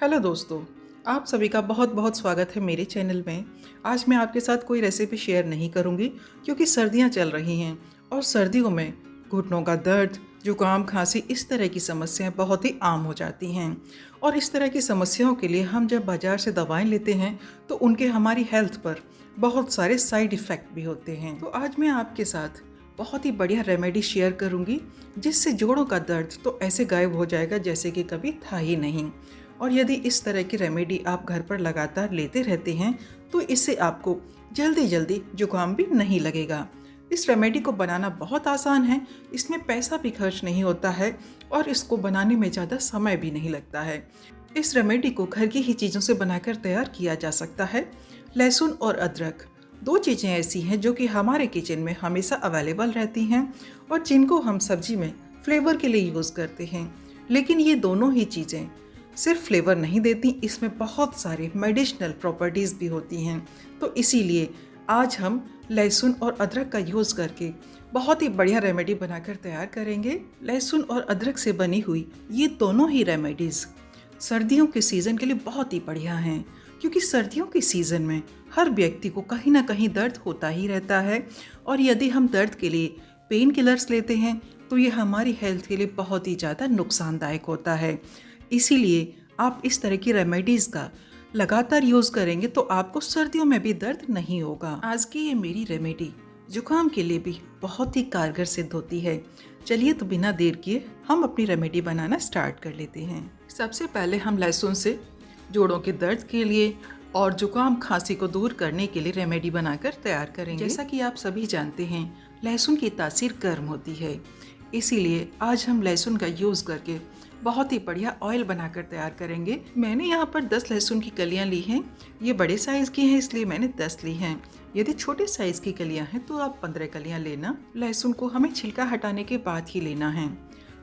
Hello दोस्तों, आप सभी का बहुत बहुत स्वागत है मेरे चैनल में। आज मैं आपके साथ कोई रेसिपी शेयर नहीं करूंगी क्योंकि सर्दियां चल रही हैं और सर्दियों में घुटनों का दर्द, जुकाम, खांसी इस तरह की समस्याएं बहुत ही आम हो जाती हैं। और इस तरह की समस्याओं के लिए हम जब बाज़ार से दवाएं लेते हैं तो उनके हमारी हेल्थ पर बहुत सारे साइड इफ़ेक्ट भी होते हैं। तो आज मैं आपके साथ बहुत ही बढ़िया रेमेडी शेयर करूंगी जिससे जोड़ों का दर्द तो ऐसे गायब हो जाएगा जैसे कि कभी था ही नहीं। और यदि इस तरह की रेमेडी आप घर पर लगातार लेते रहते हैं तो इससे आपको जल्दी जल्दी जुकाम भी नहीं लगेगा। इस रेमेडी को बनाना बहुत आसान है, इसमें पैसा भी खर्च नहीं होता है और इसको बनाने में ज़्यादा समय भी नहीं लगता है। इस रेमेडी को घर की ही चीज़ों से बनाकर तैयार किया जा सकता है। लहसुन और अदरक दो चीज़ें ऐसी हैं जो कि हमारे किचन में हमेशा अवेलेबल रहती हैं और जिनको हम सब्जी में फ्लेवर के लिए यूज़ करते हैं। लेकिन ये दोनों ही चीज़ें सिर्फ फ्लेवर नहीं देती, इसमें बहुत सारे मेडिसिनल प्रॉपर्टीज़ भी होती हैं। तो इसीलिए आज हम लहसुन और अदरक का यूज़ करके बहुत ही बढ़िया रेमेडी बनाकर तैयार करेंगे। लहसुन और अदरक से बनी हुई ये दोनों ही रेमेडीज़ सर्दियों के सीज़न के लिए बहुत ही बढ़िया हैं, क्योंकि सर्दियों के सीज़न में हर व्यक्ति को कहीं ना कहीं दर्द होता ही रहता है और यदि हम दर्द के लिए पेन किलर्स लेते हैं तो ये हमारी हेल्थ के लिए बहुत ही ज़्यादा नुकसानदायक होता है। इसीलिए आप इस तरह की रेमेडीज़ का लगातार यूज़ करेंगे तो आपको सर्दियों में भी दर्द नहीं होगा। आज की ये मेरी रेमेडी जुकाम के लिए भी बहुत ही कारगर सिद्ध होती है। चलिए तो बिना देर किए हम अपनी रेमेडी बनाना स्टार्ट कर लेते हैं। सबसे पहले हम लहसुन से जोड़ों के दर्द के लिए और जुकाम खांसी को दूर करने के लिए रेमेडी बनाकर तैयार करेंगे। जैसा कि आप सभी जानते हैं, लहसुन की तासीर गर्म होती है, इसीलिए आज हम लहसुन का यूज़ करके बहुत ही बढ़िया ऑयल बनाकर तैयार करेंगे। मैंने यहाँ पर 10 लहसुन की कलियाँ ली हैं। ये बड़े साइज़ की हैं इसलिए मैंने 10 ली हैं। यदि छोटे साइज़ की कलियाँ हैं तो आप 15 कलियाँ लेना। लहसुन को हमें छिलका हटाने के बाद ही लेना है।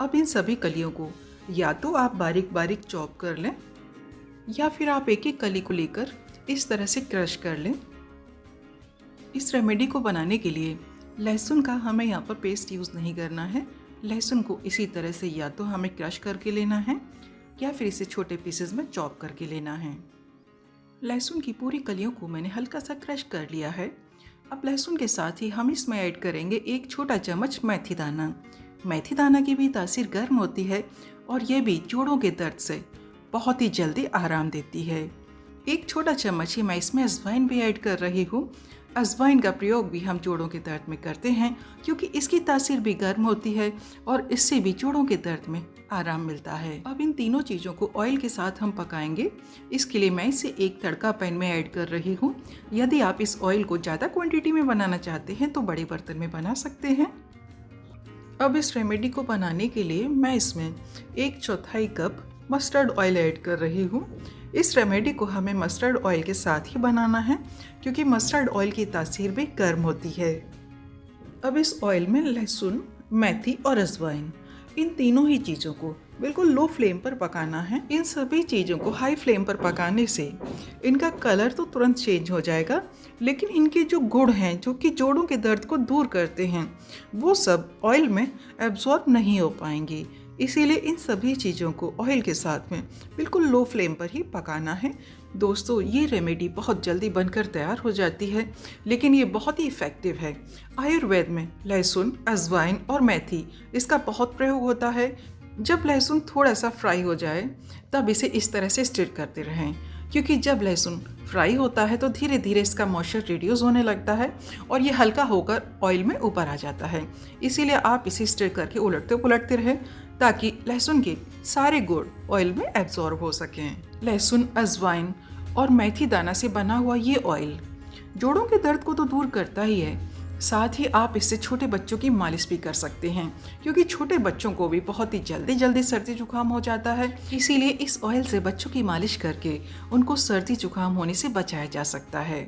अब इन सभी कलियों को या तो आप बारीक बारीक चॉप कर लें या फिर आप एक एक कली को लेकर इस तरह से क्रश कर लें। इस रेमेडी को बनाने के लिए लहसुन का हमें यहाँ पर पेस्ट यूज़ नहीं करना है। लहसुन को इसी तरह से या तो हमें क्रश करके लेना है या फिर इसे छोटे पीसेस में चॉप करके लेना है। लहसुन की पूरी कलियों को मैंने हल्का सा क्रश कर लिया है। अब लहसुन के साथ ही हम इसमें ऐड करेंगे एक छोटा चम्मच मेथी दाना। मेथी दाना की भी तासीर गर्म होती है और ये भी जोड़ों के दर्द से बहुत ही जल्दी आराम देती है। एक छोटा चम्मच ही मैं इसमें अजवाइन भी ऐड कर रही हूँ। अजवाइन का प्रयोग भी हम जोड़ों के दर्द में करते हैं क्योंकि इसकी तासीर भी गर्म होती है और इससे भी जोड़ों के दर्द में आराम मिलता है। अब इन तीनों चीज़ों को ऑयल के साथ हम पकाएंगे। इसके लिए मैं इसे एक तड़का पैन में ऐड कर रही हूँ। यदि आप इस ऑयल को ज़्यादा क्वांटिटी में बनाना चाहते हैं तो बड़े बर्तन में बना सकते हैं। अब इस रेमेडी को बनाने के लिए मैं इसमें 1/4 कप मस्टर्ड ऑयल ऐड कर रही हूँ। इस रेमेडी को हमें मस्टर्ड ऑयल के साथ ही बनाना है क्योंकि मस्टर्ड ऑयल की तासीर भी गर्म होती है। अब इस ऑयल में लहसुन, मेथी और अजवाइन इन तीनों ही चीज़ों को बिल्कुल लो फ्लेम पर पकाना है। इन सभी चीज़ों को हाई फ्लेम पर पकाने से इनका कलर तो तुरंत चेंज हो जाएगा, लेकिन इनके जो गुण हैं जो कि जोड़ों के दर्द को दूर करते हैं वो सब ऑयल में एब्जॉर्ब नहीं हो पाएंगे। इसीलिए इन सभी चीज़ों को ऑयल के साथ में बिल्कुल लो फ्लेम पर ही पकाना है। दोस्तों, ये रेमेडी बहुत जल्दी बनकर तैयार हो जाती है, लेकिन ये बहुत ही इफ़ेक्टिव है। आयुर्वेद में लहसुन, अजवाइन और मेथी इसका बहुत प्रयोग होता है। जब लहसुन थोड़ा सा फ्राई हो जाए तब इसे इस तरह से स्टिर करते रहें, क्योंकि जब लहसुन फ्राई होता है तो धीरे धीरे इसका मॉइस्चर रिड्यूस होने लगता है और ये हल्का होकर ऑयल में ऊपर आ जाता है। इसीलिए आप इसे स्टिर करके उलटते पुलटते रहें ताकि लहसुन के सारे गुण ऑयल में एब्जॉर्ब हो सकें। लहसुन, अजवाइन और मेथी दाना से बना हुआ ये ऑयल जोड़ों के दर्द को तो दूर करता ही है, साथ ही आप इससे छोटे बच्चों की मालिश भी कर सकते हैं क्योंकि छोटे बच्चों को भी बहुत ही जल्दी सर्दी जुकाम हो जाता है। इसीलिए इस ऑयल से बच्चों की मालिश करके उनको सर्दी जुकाम होने से बचाया जा सकता है।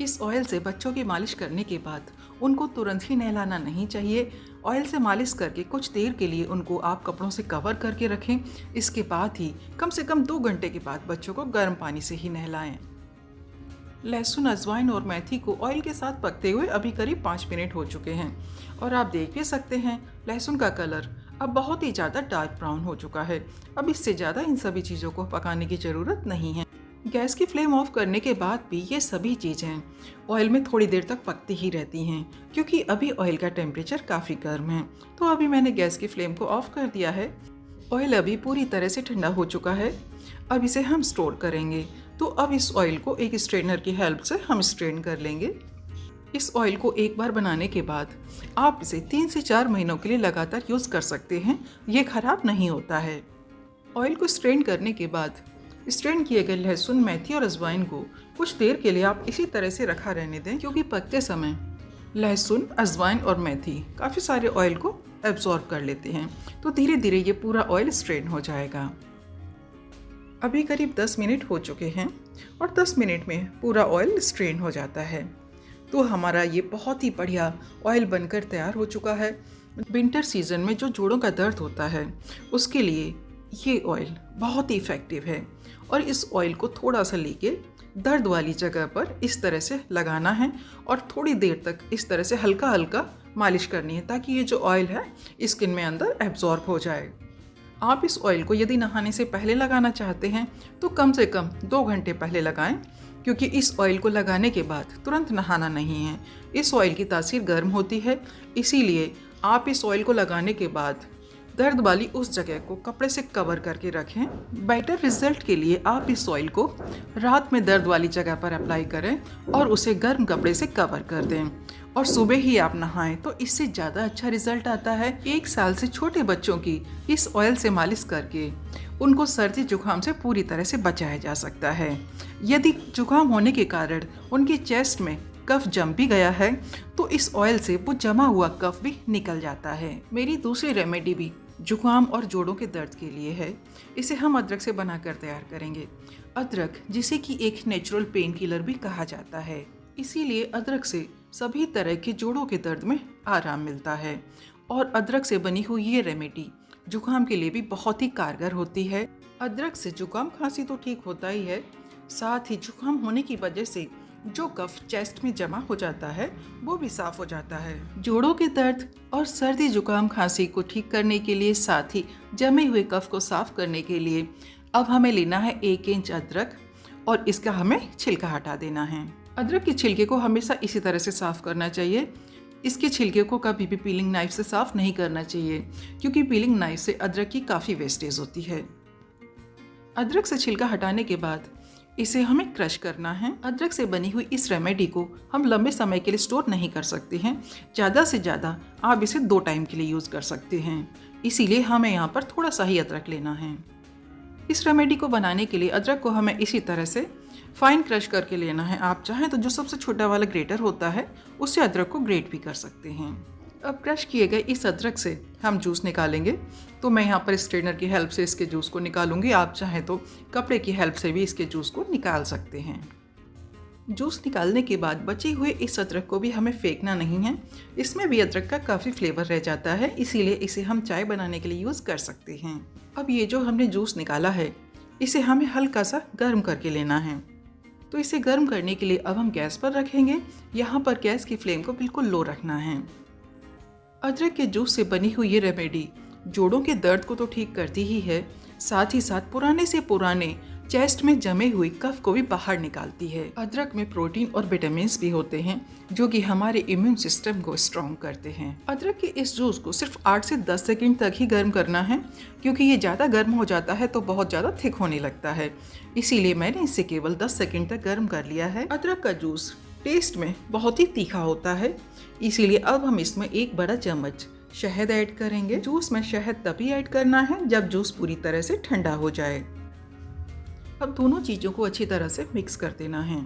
इस ऑयल से बच्चों की मालिश करने के बाद उनको तुरंत ही नहलाना नहीं चाहिए। ऑयल से मालिश करके कुछ देर के लिए उनको आप कपड़ों से कवर करके रखें। इसके बाद ही कम से कम 2 घंटे के बाद बच्चों को गर्म पानी से ही नहलाएं। लहसुन, अजवाइन और मेथी को ऑयल के साथ पकते हुए अभी करीब 5 मिनट हो चुके हैं और आप देख भी सकते हैं लहसुन का कलर अब बहुत ही ज़्यादा डार्क ब्राउन हो चुका है। अब इससे ज़्यादा इन सभी चीज़ों को पकाने की ज़रूरत नहीं है। गैस की फ्लेम ऑफ करने के बाद भी ये सभी चीज़ें ऑयल में थोड़ी देर तक पकती ही रहती हैं, क्योंकि अभी ऑयल का टेम्परेचर काफ़ी गर्म है। तो अभी मैंने गैस की फ्लेम को ऑफ कर दिया है। ऑयल अभी पूरी तरह से ठंडा हो चुका है। अब इसे हम स्टोर करेंगे। तो अब इस ऑयल को एक स्ट्रेनर की हेल्प से हम स्ट्रेन कर लेंगे। इस ऑयल को एक बार बनाने के बाद आप इसे 3 से 4 महीनों के लिए लगातार यूज़ कर सकते हैं। ये खराब नहीं होता है। ऑयल को स्ट्रेन करने के बाद स्ट्रेन किए गए लहसुन, मेथी और अजवाइन को कुछ देर के लिए आप इसी तरह से रखा रहने दें, क्योंकि पकते समय लहसुन, अजवाइन और मेथी काफ़ी सारे ऑयल को एब्जॉर्ब कर लेते हैं। तो धीरे धीरे ये पूरा ऑयल स्ट्रेन हो जाएगा। अभी करीब 10 मिनट हो चुके हैं और 10 मिनट में पूरा ऑयल स्ट्रेन हो जाता है। तो हमारा ये बहुत ही बढ़िया ऑयल बनकर तैयार हो चुका है। विंटर सीजन में जो जोड़ों का दर्द होता है उसके लिए ये ऑयल बहुत ही इफ़ेक्टिव है। और इस ऑयल को थोड़ा सा लेके दर्द वाली जगह पर इस तरह से लगाना है और थोड़ी देर तक इस तरह से हल्का हल्का मालिश करनी है, ताकि ये जो ऑयल है स्किन में अंदर एब्जॉर्ब हो जाए। आप इस ऑयल को यदि नहाने से पहले लगाना चाहते हैं तो कम से कम 2 घंटे पहले लगाएं, क्योंकि इस ऑयल को लगाने के बाद तुरंत नहाना नहीं है। इस ऑयल की तासीर गर्म होती है, इसीलिए आप इस ऑयल को लगाने के बाद दर्द वाली उस जगह को कपड़े से कवर करके रखें। बेटर रिजल्ट के लिए आप इस ऑयल को रात में दर्द वाली जगह पर अप्लाई करें और उसे गर्म कपड़े से कवर कर दें और सुबह ही आप नहाएं, तो इससे ज़्यादा अच्छा रिजल्ट आता है। 1 साल से छोटे बच्चों की इस ऑयल से मालिश करके उनको सर्दी जुकाम से पूरी तरह से बचाया जा सकता है। यदि जुकाम होने के कारण उनकी चेस्ट में कफ जम भी गया है तो इस ऑयल से वो जमा हुआ कफ भी निकल जाता है। मेरी दूसरी रेमेडी भी जुकाम और जोड़ों के दर्द के लिए है। इसे हम अदरक से बनाकर तैयार करेंगे। अदरक, जिसे कि एक नेचुरल पेन किलर भी कहा जाता है, इसीलिए अदरक से सभी तरह के जोड़ों के दर्द में आराम मिलता है। और अदरक से बनी हुई ये रेमेडी जुकाम के लिए भी बहुत ही कारगर होती है। अदरक से जुकाम खांसी तो ठीक होता ही है, साथ ही जुकाम होने की वजह से जो कफ चेस्ट में जमा हो जाता है वो भी साफ हो जाता है। जोड़ों के दर्द और सर्दी जुकाम खांसी को ठीक करने के लिए, साथ ही जमे हुए कफ को साफ करने के लिए अब हमें लेना है 1 इंच अदरक और इसका हमें छिलका हटा देना है। अदरक के छिलके को हमेशा इसी तरह से साफ करना चाहिए। इसके छिलके को कभी भी पीलिंग नाइफ से साफ नहीं करना चाहिए, क्योंकि पीलिंग नाइफ से अदरक की काफ़ी वेस्टेज होती है। अदरक से छिलका हटाने के बाद इसे हमें क्रश करना है। अदरक से बनी हुई इस रेमेडी को हम लंबे समय के लिए स्टोर नहीं कर सकते हैं। ज़्यादा से ज़्यादा आप इसे 2 टाइम के लिए यूज़ कर सकते हैं, इसीलिए हमें यहाँ पर थोड़ा सा ही अदरक लेना है। इस रेमेडी को बनाने के लिए अदरक को हमें इसी तरह से फाइन क्रश करके लेना है। आप चाहें तो जो सबसे छोटा वाला ग्रेटर होता है उससे अदरक को ग्रेट भी कर सकते हैं। अब क्रश किए गए इस अदरक से हम जूस निकालेंगे। तो मैं यहाँ पर स्ट्रेनर की हेल्प से इसके जूस को निकालूंगी। आप चाहें तो कपड़े की हेल्प से भी इसके जूस को निकाल सकते हैं। जूस निकालने के बाद बचे हुए इस अदरक को भी हमें फेंकना नहीं है। इसमें भी अदरक का काफ़ी फ्लेवर रह जाता है, इसीलिए इसे हम चाय बनाने के लिए यूज़ कर सकते हैं। अब ये जो हमने जूस निकाला है इसे हमें हल्का सा गर्म करके लेना है। तो इसे गर्म करने के लिए अब हम गैस पर रखेंगे। यहाँ पर गैस की फ्लेम को बिल्कुल लो रखना है। अदरक के जूस से बनी हुई ये रेमेडी जोड़ों के दर्द को तो ठीक करती ही है, साथ ही साथ पुराने से पुराने चेस्ट में जमे हुए कफ को भी बाहर निकालती है। अदरक में प्रोटीन और विटामिन भी होते हैं जो कि हमारे इम्यून सिस्टम को स्ट्रॉन्ग करते हैं। अदरक के इस जूस को सिर्फ 8 से 10 सेकंड तक ही गर्म करना है, क्योंकि ये ज़्यादा गर्म हो जाता है तो बहुत ज़्यादा थिक होने लगता है। इसीलिए मैंने इसे केवल 10 सेकंड तक गर्म कर लिया है। अदरक का जूस टेस्ट में बहुत ही तीखा होता है, इसीलिए अब हम इसमें 1 बड़ा चम्मच शहद ऐड करेंगे। जूस में शहद तभी ऐड करना है जब जूस पूरी तरह से ठंडा हो जाए। अब दोनों चीज़ों को अच्छी तरह से मिक्स कर देना है।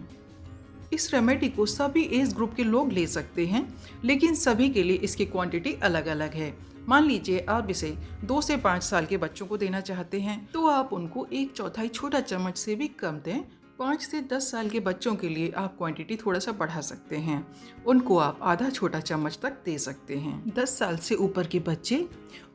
इस रेमेडी को सभी एज ग्रुप के लोग ले सकते हैं, लेकिन सभी के लिए इसकी क्वांटिटी अलग अलग है। मान लीजिए आप इसे 2 से 5 साल के बच्चों को देना चाहते हैं तो आप उनको 1/4 छोटा चम्मच से भी कम दें। 5 से 10 साल के बच्चों के लिए आप क्वांटिटी थोड़ा सा बढ़ा सकते हैं, उनको आप आधा छोटा चम्मच तक दे सकते हैं। 10 साल से ऊपर के बच्चे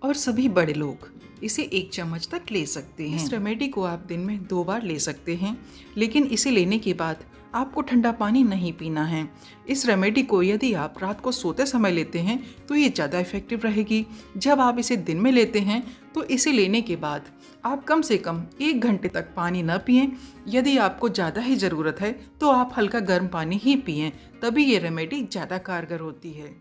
और सभी बड़े लोग इसे 1 चम्मच तक ले सकते हैं। इस रेमेडी को आप दिन में 2 बार ले सकते हैं, लेकिन इसे लेने के बाद आपको ठंडा पानी नहीं पीना है। इस रेमेडी को यदि आप रात को सोते समय लेते हैं तो ये ज़्यादा इफ़ेक्टिव रहेगी। जब आप इसे दिन में लेते हैं तो इसे लेने के बाद आप कम से कम 1 घंटे तक पानी न पिएं। यदि आपको ज़्यादा ही ज़रूरत है तो आप हल्का गर्म पानी ही पिएं, तभी ये रेमेडी ज़्यादा कारगर होती है।